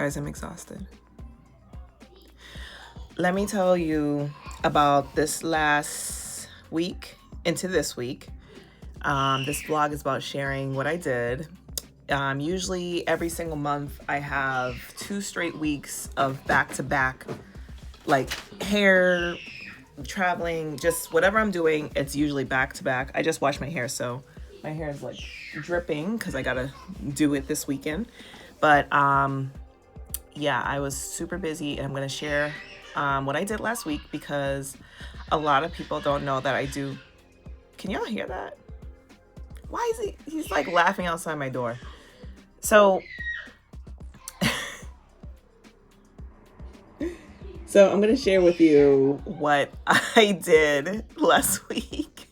Guys, I'm exhausted. Let me tell you about this last week into this week. This vlog is about sharing what I did. Usually every single month I have 2 straight weeks of back-to-back, like hair, traveling, just whatever I'm doing, it's usually back-to-back. I just washed my hair, so my hair is like dripping because I gotta do it this weekend. But yeah, I was super busy, and I'm gonna share what I did last week because a lot of people don't know that I do. Can y'all hear that? Why is he's like laughing outside my door. So I'm gonna share with you what I did last week.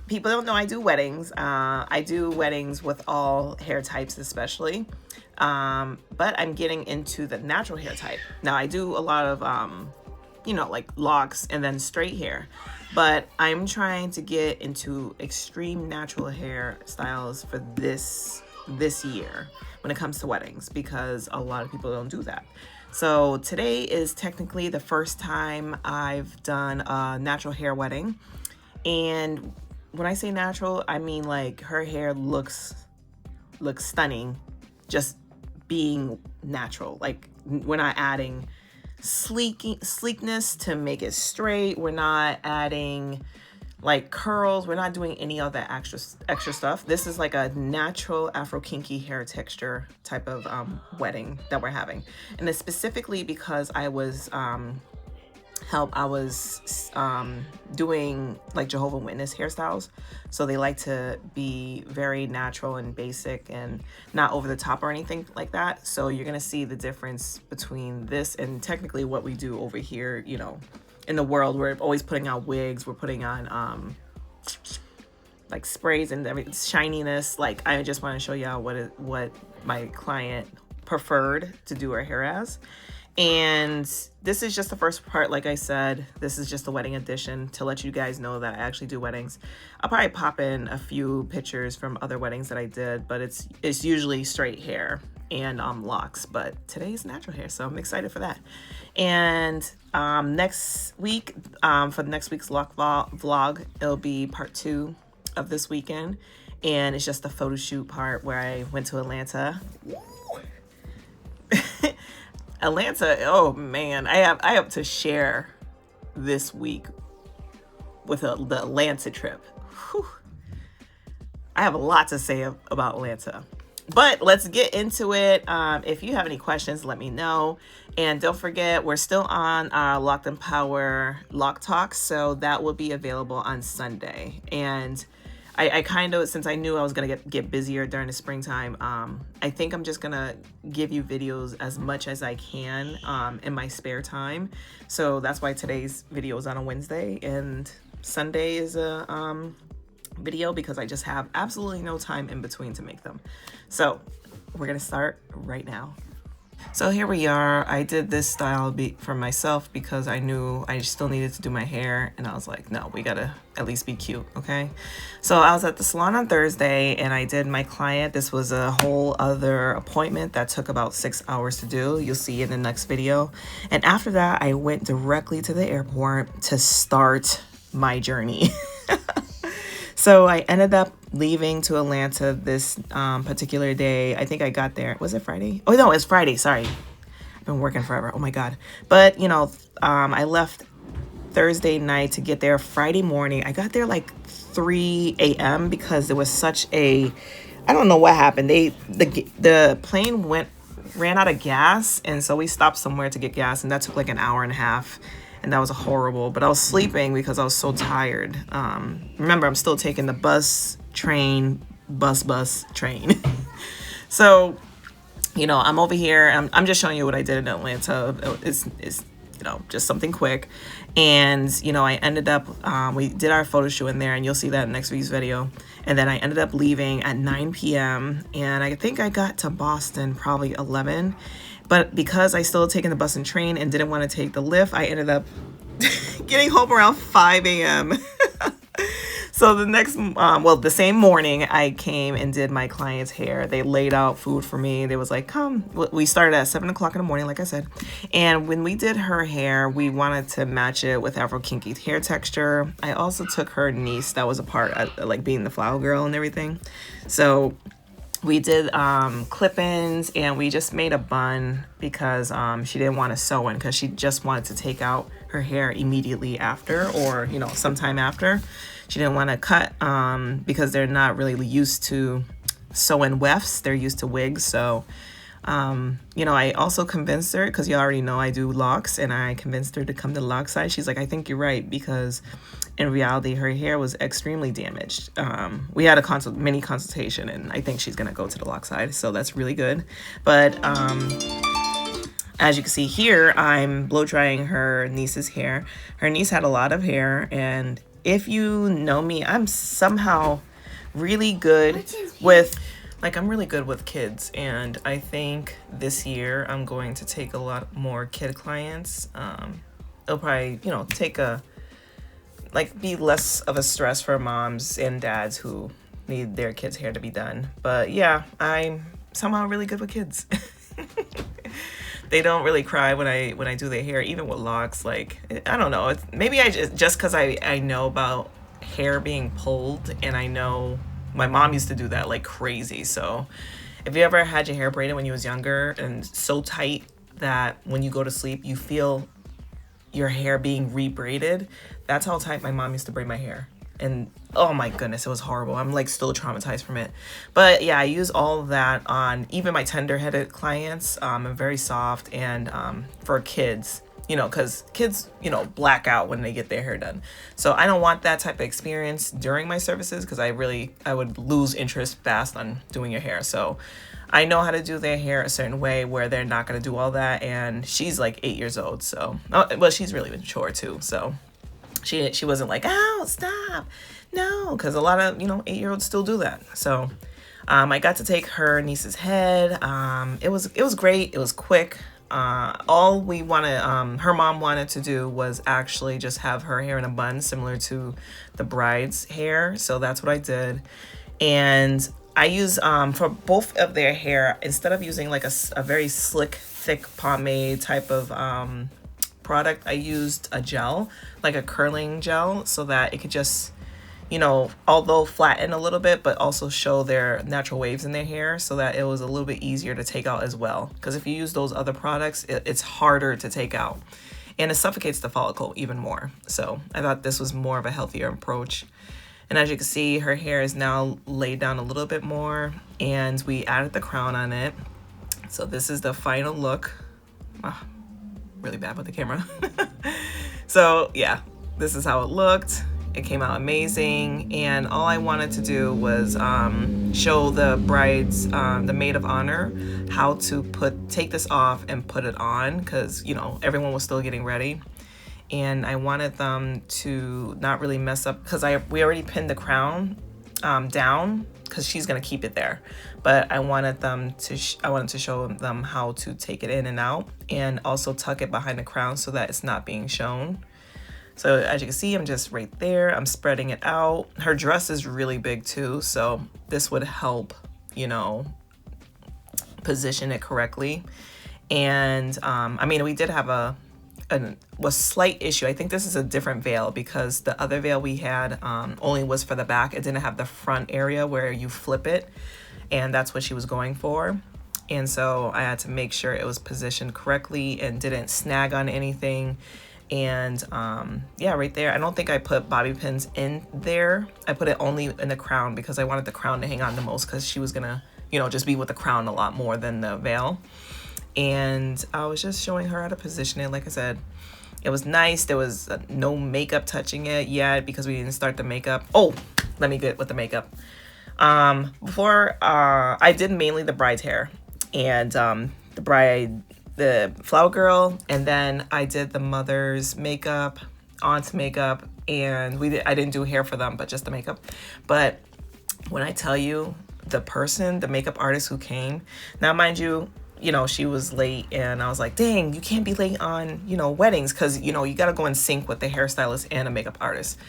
People don't know I do weddings. I do weddings with all hair types, especially. But I'm getting into the natural hair type. Now I do a lot of, like locks and then straight hair, but I'm trying to get into extreme natural hair styles for this year when it comes to weddings, because a lot of people don't do that. So today is technically the first time I've done a natural hair wedding. And when I say natural, I mean like her hair looks stunning, just being natural. Like we're not adding sleekness to make it straight. We're not adding like curls. We're not doing any of that extra stuff. This is like a natural Afro kinky hair texture type of wedding that we're having. And it's specifically because I was doing like Jehovah's Witness hairstyles, so they like to be very natural and basic and not over the top or anything like that. So you're gonna see the difference between this and technically what we do over here. In the world, we're always putting on wigs, we're putting on like sprays and everything, shininess. Like I just want to show y'all what my client preferred to do her hair as. And this is just the first part. Like I said, this is just the wedding edition to let you guys know that I actually do weddings. I'll probably pop in a few pictures from other weddings that I did, but it's usually straight hair and locks, but today's natural hair, so I'm excited for that. And next week, for next week's lock vlog, it'll be part 2 of this weekend, and it's just the photo shoot part where I went to Atlanta. Atlanta, oh man, I have to share this week with the Atlanta trip. Whew. I have a lot to say about Atlanta, but let's get into it. If you have any questions, let me know. And don't forget, we're still on our Locked and Power Lock Talk, so that will be available on Sunday. And I kind of, since I knew I was gonna get busier during the springtime, I think I'm just gonna give you videos as much as I can in my spare time. So that's why today's video is on a Wednesday and Sunday is a video, because I just have absolutely no time in between to make them. So we're gonna start right now. So here we are. I did this style for myself because I knew I still needed to do my hair, and I was like, no, we gotta at least be cute, okay? So I was at the salon on Thursday and I did my client. This was a whole other appointment that took about 6 hours to do. You'll see in the next video. And after that, I went directly to the airport to start my journey. So I ended up leaving to Atlanta this particular day. I think I got there. Was it Friday? Oh, no, it's Friday. Sorry. I've been working forever. Oh, my God. But, I left Thursday night to get there Friday morning. I got there like 3 a.m. because there was such a... I don't know what happened. The plane ran out of gas, and so we stopped somewhere to get gas, and that took like an hour and a half. And that was horrible, but I was sleeping because I was so tired. Remember, I'm still taking the bus, train. So, I'm over here. I'm just showing you what I did in Atlanta. It's just something quick. And, I ended up, we did our photo shoot in there, and you'll see that in next week's video. And then I ended up leaving at 9 p.m. And I think I got to Boston probably 11. But because I still taking the bus and train and didn't want to take the lift, I ended up getting home around 5 a.m. So the next, the same morning, I came and did my client's hair. They laid out food for me. They was like, come. We started at 7 o'clock in the morning, like I said. And when we did her hair, we wanted to match it with Afro Kinky hair texture. I also took her niece that was a part of, like, being the flower girl and everything. So we did clip-ins, and we just made a bun because she didn't want to sew in, because she just wanted to take out her hair immediately after, or sometime after. She didn't want to cut because they're not really used to sew-in wefts. They're used to wigs. So I also convinced her, because you already know I do locks, and I convinced her to come to the lock side. She's like, I think you're right, because in reality her hair was extremely damaged. We had a mini consultation, and I think she's gonna go to the lock side, so that's really good. But as you can see here, I'm blow drying her niece's hair. Her niece had a lot of hair, and if you know me, I'm somehow really good with, I'm really good with kids, and I think this year I'm going to take a lot more kid clients. It'll probably, be less of a stress for moms and dads who need their kids' hair to be done. But yeah, I'm somehow really good with kids. They don't really cry when I do their hair, even with locks. Like, I don't know. Maybe I just because I know about hair being pulled, and I know my mom used to do that like crazy. So if you ever had your hair braided when you was younger and so tight that when you go to sleep you feel your hair being rebraided, that's how tight my mom used to braid my hair. And oh my goodness, it was horrible. I'm like still traumatized from it. But yeah, I use all of that on even my tender-headed clients. I'm very soft, and for kids, because kids, black out when they get their hair done. So I don't want that type of experience during my services, because I would lose interest fast on doing your hair. So I know how to do their hair a certain way where they're not going to do all that. And she's like 8 years old. So, well, she's really mature too. So she wasn't like, oh, stop. No, because a lot of, 8-year-olds still do that. So I got to take her niece's head. It was great. It was quick. All we wanted, her mom wanted to do was actually just have her hair in a bun similar to the bride's hair. So that's what I did. And I use, for both of their hair, instead of using like a very slick, thick pomade type of product, I used a gel, like a curling gel, so that it could just, although flatten a little bit, but also show their natural waves in their hair, so that it was a little bit easier to take out as well. Because if you use those other products, it's harder to take out, and it suffocates the follicle even more. So I thought this was more of a healthier approach. And as you can see, her hair is now laid down a little bit more, and we added the crown on it. So this is the final look. Oh, really bad with the camera. So yeah, this is how it looked. It came out amazing, and all I wanted to do was show the brides, the maid of honor, how to take this off and put it on, because everyone was still getting ready. And I wanted them to not really mess up, because we already pinned the crown down, because she's gonna keep it there. But I wanted to show them how to take it in and out, and also tuck it behind the crown so that it's not being shown. So as you can see, I'm just right there. I'm spreading it out. Her dress is really big too, so this would help, position it correctly. And we did have a slight issue. I think this is a different veil, because the other veil we had only was for the back. It didn't have the front area where you flip it, and that's what she was going for. And so I had to make sure it was positioned correctly and didn't snag on anything. And yeah, right there, I don't think I put bobby pins in there. I put it only in the crown, because I wanted the crown to hang on the most, because she was gonna just be with the crown a lot more than the veil. And I was just showing her how to position it. Like I said, it was nice. There was no makeup touching it yet, because we didn't start the makeup. Oh, let me get with the makeup. Before, I did mainly the bride's hair, and the flower girl, and then I did the mother's makeup, aunt's makeup, and I didn't do hair for them, but just the makeup. But when I tell you, the makeup artist who came, now mind you, you know, she was late, and I was like, dang, you can't be late on, you know, weddings, because, you know, you got to go in sync with the hairstylist and a makeup artist.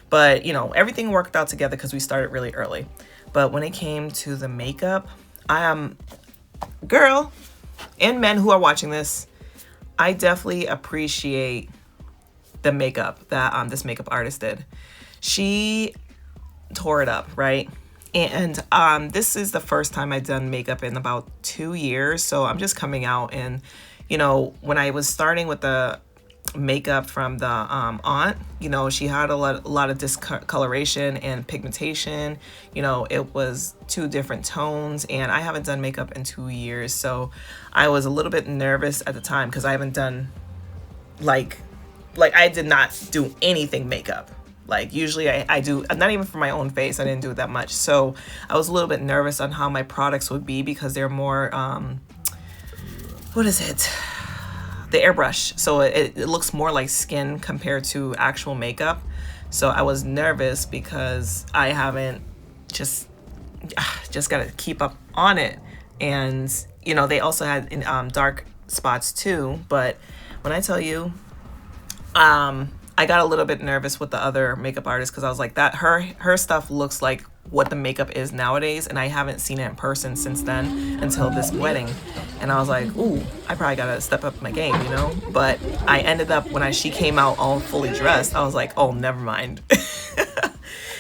But, you know, everything worked out together because we started really early. But when it came to the makeup, girl, and men who are watching this, I definitely appreciate the makeup that this makeup artist did. She tore it up, right? And this is the first time I've done makeup in about 2 years. So I'm just coming out, and, you know, when I was starting with the makeup from the aunt, you know, she had a lot of discoloration and pigmentation. You know, it was 2 different tones, and I haven't done makeup in 2 years. So I was a little bit nervous at the time because I haven't done like I did not do anything makeup. Like usually I do, not even for my own face, I didn't do it that much. So I was a little bit nervous on how my products would be because they're more, what is it? The airbrush. So it looks more like skin compared to actual makeup. So I was nervous because I haven't just got to keep up on it. And, you know, they also had dark spots too. But when I tell you, I got a little bit nervous with the other makeup artist because I was like, that her stuff looks like what the makeup is nowadays, and I haven't seen it in person since then until this wedding. And I was like, ooh, I probably gotta step up my game, you know? But I ended up, when she came out all fully dressed, I was like, oh, never mind.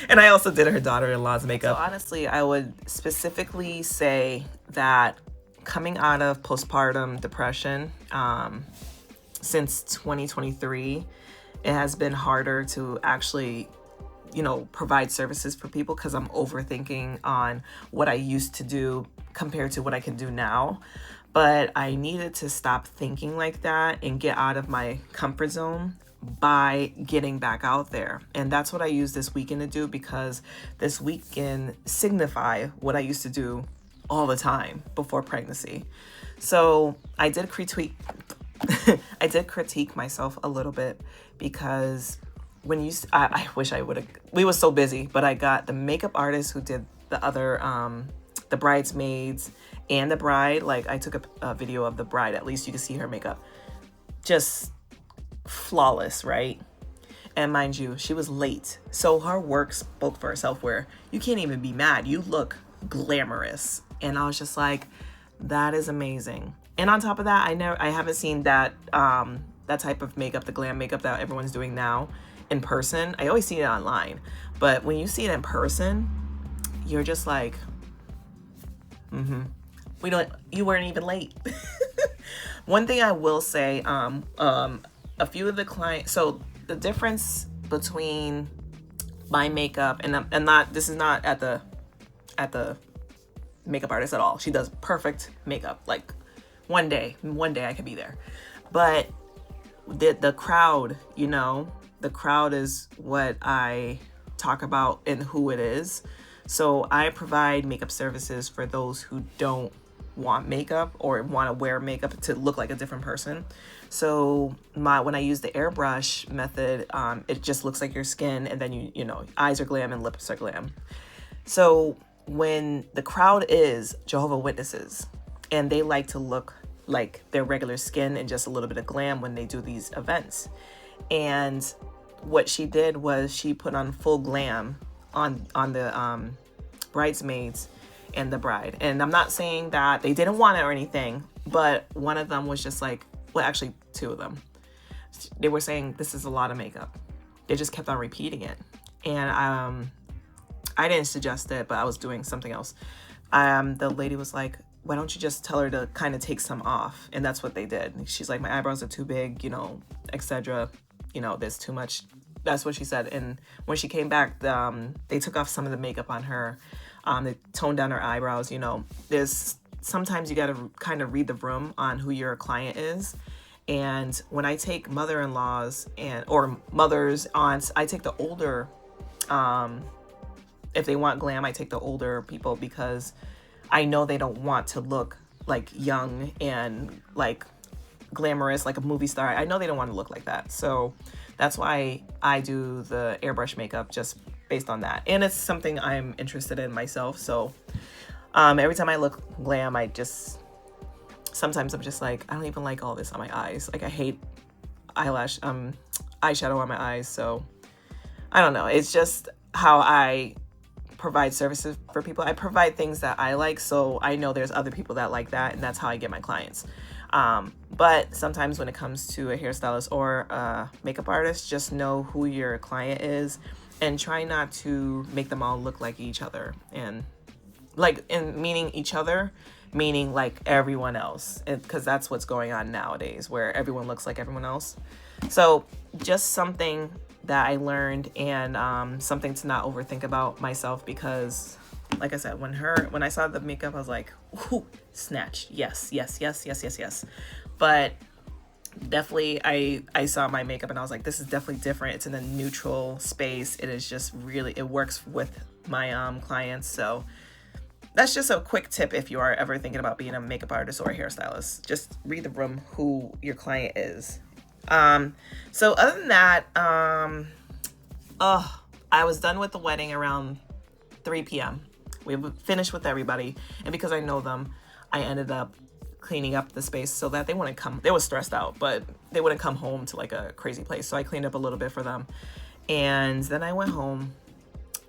And I also did her daughter-in-law's makeup. So honestly, I would specifically say that coming out of postpartum depression, since 2023, it has been harder to actually, you know, provide services for people because I'm overthinking on what I used to do compared to what I can do now. But I needed to stop thinking like that and get out of my comfort zone by getting back out there. And that's what I use this weekend to do, because this weekend signify what I used to do all the time before pregnancy. So I did critique myself a little bit, because when I wish I would have, we were so busy, but I got the makeup artist who did the other, the bridesmaids and the bride. Like I took a video of the bride, at least you can see her makeup. Just flawless, right? And mind you, she was late. So her work spoke for herself, where you can't even be mad. You look glamorous. And I was just like, that is amazing. And on top of that, I haven't seen that that type of makeup, the glam makeup that everyone's doing now, in person. I always see it online, but when you see it in person, you're just like, you weren't even late. One thing I will say, a few of the clients, so the difference between my makeup and this is not at the makeup artist at all. She does perfect makeup. Like one day I could be there, but the crowd, you know, the crowd is what I talk about and who it is. So I provide makeup services for those who don't want makeup or want to wear makeup to look like a different person. So when I use the airbrush method, it just looks like your skin, and then you know, eyes are glam and lips are glam. So when the crowd is Jehovah's Witnesses, and they like to look like their regular skin and just a little bit of glam when they do these events. And what she did was she put on full glam on the bridesmaids and the bride. And I'm not saying that they didn't want it or anything, but one of them was just like, well, actually 2 of them, they were saying, this is a lot of makeup. They just kept on repeating it. And I didn't suggest it, but I was doing something else. The lady was like, why don't you just tell her to kind of take some off? And that's what they did. She's like, my eyebrows are too big, you know, etc. You know, there's too much. That's what she said. And when she came back, they took off some of the makeup on her. They toned down her eyebrows. You know, sometimes you got to kind of read the room on who your client is. And when I take mother-in-laws or mothers, aunts, I take the older, if they want glam, I take the older people, because I know they don't want to look like young and like glamorous, like a movie star. I know they don't want to look like that. So that's why I do the airbrush makeup, just based on that. And it's something I'm interested in myself. So every time I look glam, I just sometimes I'm just like, I don't even like all this on my eyes. Like I hate eyeshadow on my eyes. So I don't know. It's just how I provide services for people. I provide things that I like, so I know there's other people that like that, and that's how I get my clients. But sometimes when it comes to a hairstylist or a makeup artist, just know who your client is and try not to make them all look like each other. And meaning each other, meaning like everyone else, because that's what's going on nowadays, where everyone looks like everyone else. So just something that I learned, and something to not overthink about myself, because like I said, when I saw the makeup, I was like, whoo, snatch. Yes. But definitely I saw my makeup and I was like, this is definitely different. It's in a neutral space. It is just really, it works with my clients. So that's just a quick tip if you are ever thinking about being a makeup artist or a hairstylist. Just read the room who your client is. So other than that, I was done with the wedding around 3 p.m. We finished with everybody, and because I know them, I ended up cleaning up the space so that they wouldn't come. They were stressed out, but they wouldn't come home to like a crazy place. So I cleaned up a little bit for them, and then I went home,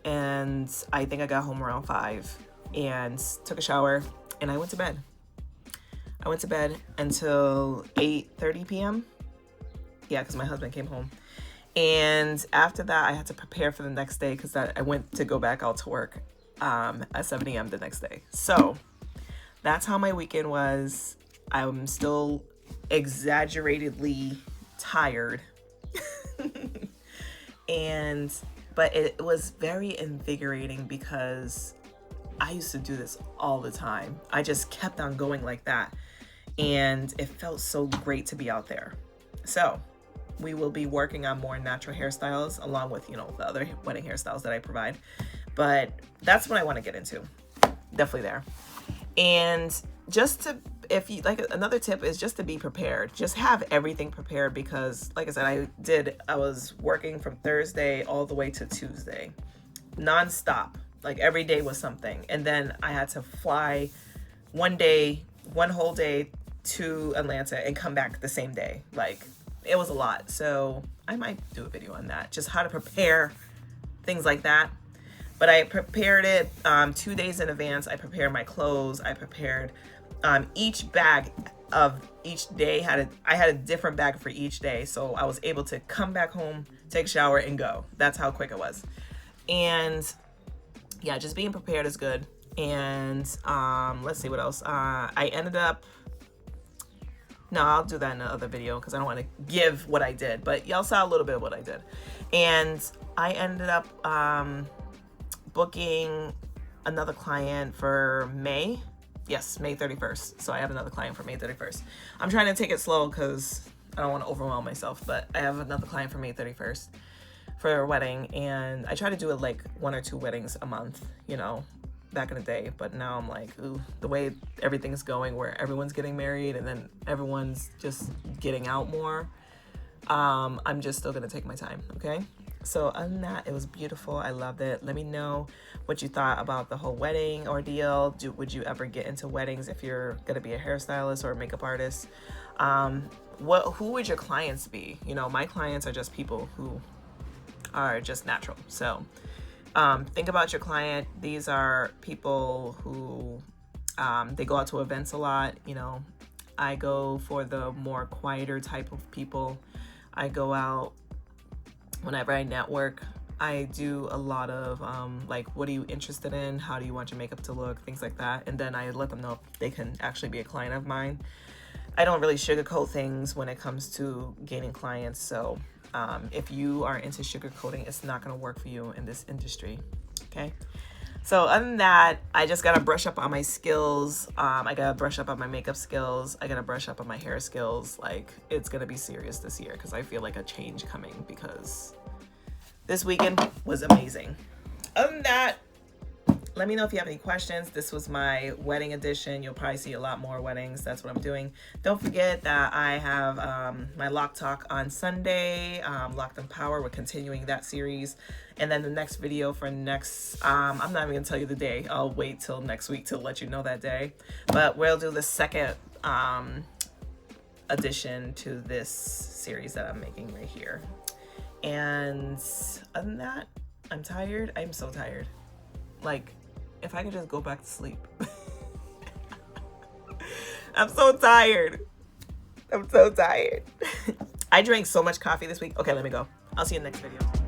and I think I got home around 5 and took a shower, and I went to bed. I went to bed until 8:30 p.m. Yeah, because my husband came home. And after that, I had to prepare for the next day because I went to go back out to work at 7 a.m. the next day. So that's how my weekend was. I'm still exaggeratedly tired. But it was very invigorating because I used to do this all the time. I just kept on going like that. And it felt so great to be out there. So we will be working on more natural hairstyles along with, the other wedding hairstyles that I provide. But that's what I want to get into. Definitely there. And another tip is just to be prepared. Just have everything prepared because, like I said, I was working from Thursday all the way to Tuesday, nonstop. Like every day was something. And then I had to fly one whole day to Atlanta and come back the same day. Like, it was a lot. So I might do a video on that, just how to prepare things like that. But I prepared it 2 days in advance. I prepared my clothes. I prepared each bag of each day. I had a different bag for each day. So I was able to come back home, take a shower, and go. That's how quick it was. And yeah, just being prepared is good. And let's see what else. I ended up... No, I'll do that in another video because I don't want to give what I did. But y'all saw a little bit of what I did. And I ended up booking another client for May. Yes, May 31st. So I have another client for May 31st. I'm trying to take it slow because I don't want to overwhelm myself. But I have another client for May 31st for a wedding. And I try to do it like 1 or 2 weddings a month, back in the day. But now I'm like, ooh, the way everything's going where everyone's getting married and then everyone's just getting out more, I'm just still gonna take my time. Okay, so other than that, it was beautiful. I loved it. Let me know what you thought about the whole wedding ordeal. Would you ever get into weddings if you're gonna be a hairstylist or a makeup artist? Who would your clients be? My clients are just people who are just natural. So think about your client. These are people who they go out to events a lot. I go for the more quieter type of people. I go out whenever I network. I do a lot of like, what are you interested in? How do you want your makeup to look? Things like that. And then I let them know if they can actually be a client of mine. I don't really sugarcoat things when it comes to gaining clients. So if you are into sugarcoating, it's not going to work for you in this industry. Okay. So other than that, I just got to brush up on my skills. I got to brush up on my makeup skills. I got to brush up on my hair skills. Like, it's going to be serious this year because I feel like a change coming because this weekend was amazing. Other than that, Let me know if you have any questions. This was my wedding edition. You'll probably see a lot more weddings. That's what I'm doing. Don't forget that I have my Lock Talk on Sunday, Locked in Power. We're continuing that series. And then the next video for next, I'm not even gonna tell you the day. I'll wait till next week to let you know that day. But we'll do the second addition to this series that I'm making right here. And other than that, I'm tired. I'm so tired. Like, if I could just go back to sleep. I'm so tired. I'm so tired. I drank so much coffee this week. Okay, let me go. I'll see you in the next video.